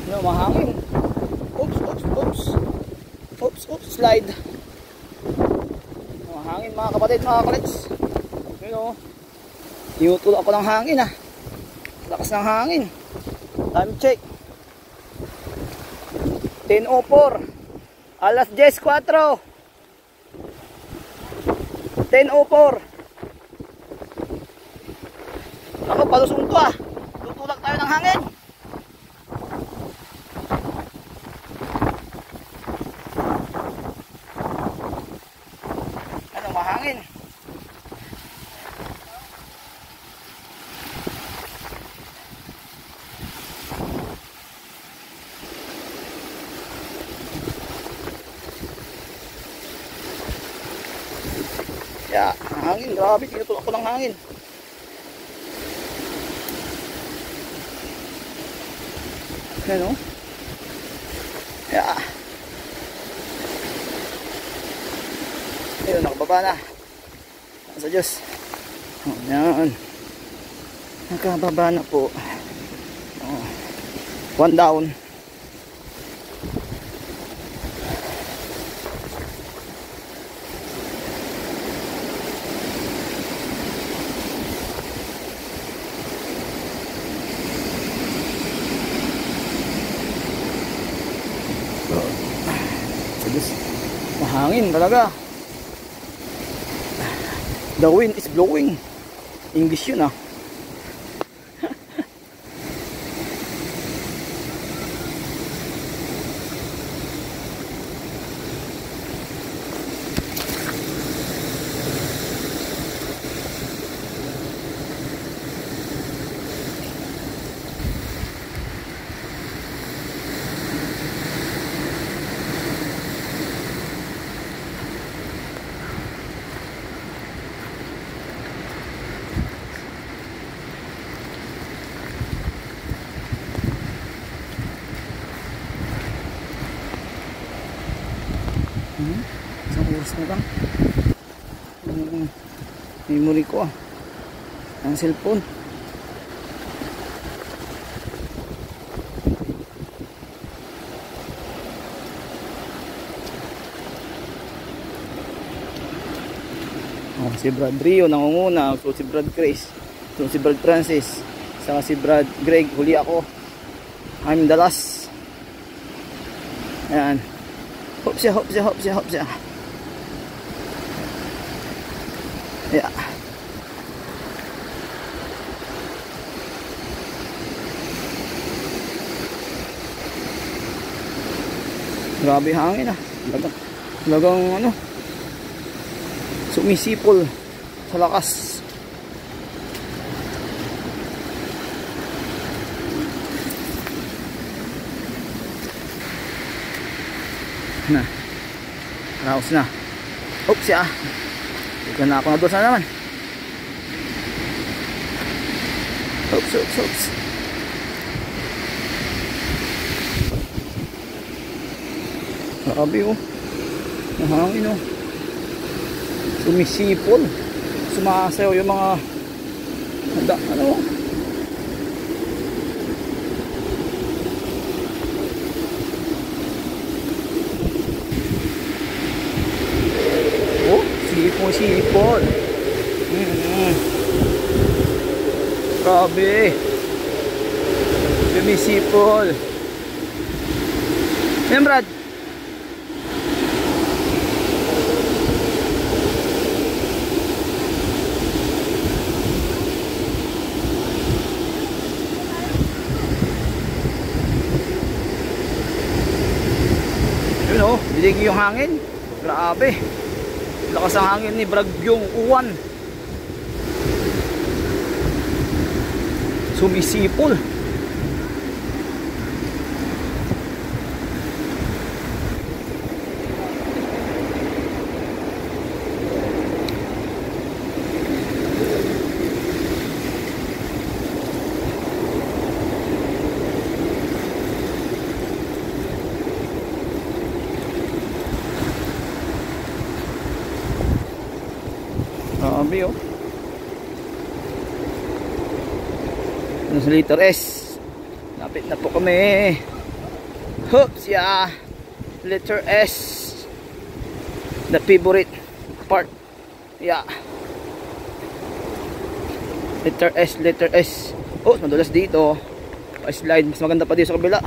Ano, mahangin. Oops, oops, oops. Oops, oops, slide. Mahangin mga kapatid, mga kalets. Yun o. Tinutulak ako ng hangin ah. Lakas ng hangin. Time check. 10:04. Alas 10:04. 10:04. Ako, palusong to ah. Tutulak tayo ng hangin. Ano, mahangin. Yeah, hangin, grabe, tinutulak ko ng hangin. Ano? Yeah. Ayun, nakababa na. Sa Diyos. Oh, yan. Nakababa na po. Oh. One down. Mahangin talaga. The wind is blowing. English yun ah. Isang oras na lang. Memory ko ah. Ang cellphone. Oh, si Brad Rio nangunguna. So si Brad Chris. So si Brad Francis. Saka si Brad Greg. Huli ako. I'm the last. Ayan. Hop siya, hop siya, hop siya, hop siya. Yeah. Grabe hangin ah. Talagang ano, sumisipol sa lakas. Na. Raos na. Oops ya. Bukan na ako na doon sana naman. Oops, oops, oops. Grabe oh. Mahangin oh. Sumisipol. Sumasayaw yung mga ano. Sipol. Grabe. Sumisipol. Yan Brad. Yun o, dilig yung hangin. Grabe. Lakas ang hangin ni Bragyong Uwan. Sumisipol. Grabe oh. Ano sa letter S? Lapit na po kami. Hoops, yeah. Letter S. The favorite part. Yeah. Letter S, letter S. Oh, madulas dito. Pa-slide. Mas maganda pa dito sa kabila.